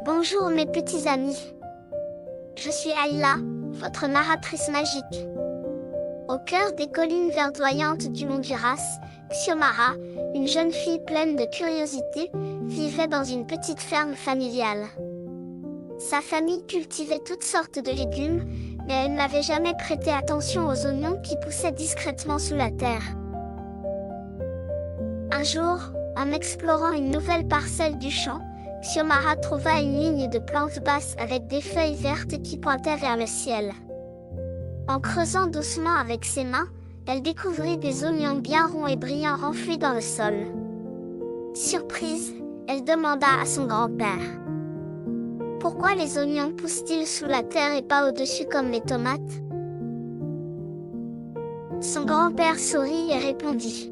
Bonjour mes petits amis. Je suis Ayla, votre narratrice magique. Au cœur des collines verdoyantes du Honduras, Xiomara, une jeune fille pleine de curiosité, vivait dans une petite ferme familiale. Sa famille cultivait toutes sortes de légumes, mais elle n'avait jamais prêté attention aux oignons qui poussaient discrètement sous la terre. Un jour, en explorant une nouvelle parcelle du champ, Xiomara trouva une ligne de plantes basses avec des feuilles vertes qui pointaient vers le ciel. En creusant doucement avec ses mains, elle découvrit des oignons bien ronds et brillants enfouis dans le sol. Surprise, elle demanda à son grand-père: pourquoi les oignons poussent-ils sous la terre et pas au-dessus comme les tomates? Son grand-père sourit et répondit: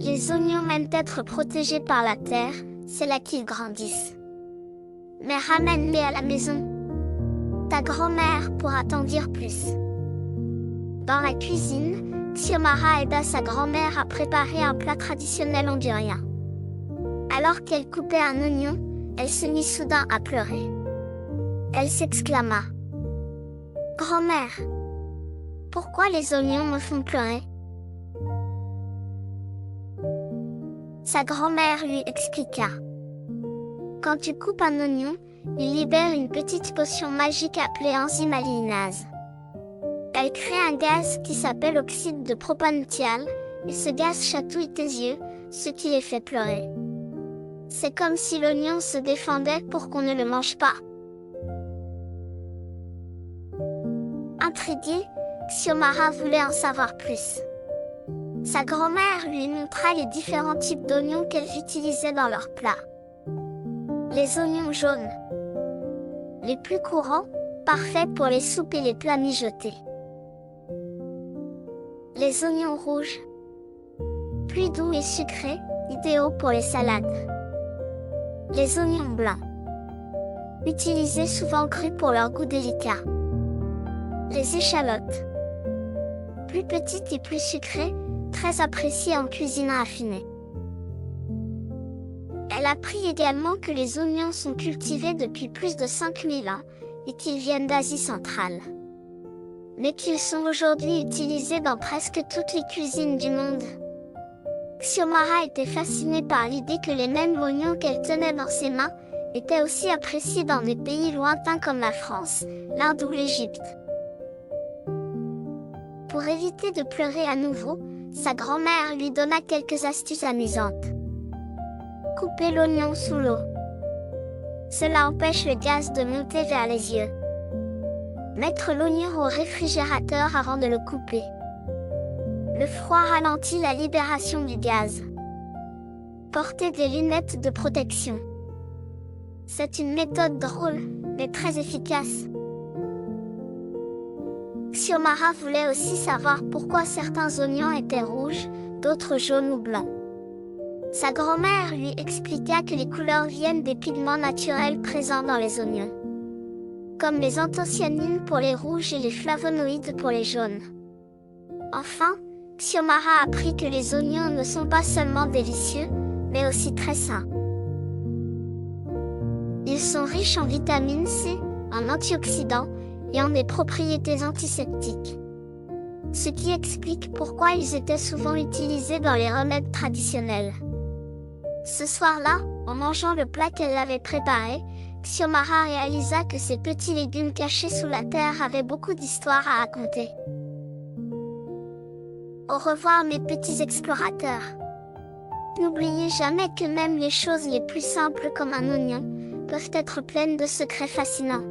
les oignons aiment être protégés par la terre, c'est là qu'ils grandissent. Mais ramène-les à la maison. Ta grand-mère pourra t'en dire plus. Dans la cuisine, Xiomara aida sa grand-mère à préparer un plat traditionnel hondurien. Alors qu'elle coupait un oignon, elle se mit soudain à pleurer. Elle s'exclama: grand-mère, pourquoi les oignons me font pleurer? Sa grand-mère lui expliqua: quand tu coupes un oignon, il libère une petite potion magique appelée enzyme alinase. Elle crée un gaz qui s'appelle oxyde de propanethial, et ce gaz chatouille tes yeux, ce qui les fait pleurer. C'est comme si l'oignon se défendait pour qu'on ne le mange pas. Intriguée, Xiomara voulait en savoir plus. Sa grand-mère lui montra les différents types d'oignons qu'elle utilisait dans leurs plats. Les oignons jaunes, les plus courants, parfaits pour les soupes et les plats mijotés. Les oignons rouges, plus doux et sucrés, idéaux pour les salades. Les oignons blancs, utilisés souvent crus pour leur goût délicat. Les échalotes, plus petites et plus sucrées, très appréciées en cuisine affinée. Elle apprit également que les oignons sont cultivés depuis plus de 5000 ans et qu'ils viennent d'Asie centrale. Mais qu'ils sont aujourd'hui utilisés dans presque toutes les cuisines du monde. Xiomara était fascinée par l'idée que les mêmes oignons qu'elle tenait dans ses mains étaient aussi appréciés dans des pays lointains comme la France, l'Inde ou l'Égypte. Pour éviter de pleurer à nouveau, sa grand-mère lui donna quelques astuces amusantes. Couper l'oignon sous l'eau. Cela empêche le gaz de monter vers les yeux. Mettre l'oignon au réfrigérateur avant de le couper. Le froid ralentit la libération du gaz. Porter des lunettes de protection. C'est une méthode drôle, mais très efficace. Xiomara voulait aussi savoir pourquoi certains oignons étaient rouges, d'autres jaunes ou blancs. Sa grand-mère lui expliqua que les couleurs viennent des pigments naturels présents dans les oignons, comme les anthocyanines pour les rouges et les flavonoïdes pour les jaunes. Enfin, Xiomara apprit que les oignons ne sont pas seulement délicieux, mais aussi très sains. Ils sont riches en vitamine C, en antioxydants, et en des propriétés antiseptiques. Ce qui explique pourquoi ils étaient souvent utilisés dans les remèdes traditionnels. Ce soir-là, en mangeant le plat qu'elle avait préparé, Xiomara réalisa que ces petits légumes cachés sous la terre avaient beaucoup d'histoires à raconter. Au revoir mes petits explorateurs. N'oubliez jamais que même les choses les plus simples comme un oignon peuvent être pleines de secrets fascinants.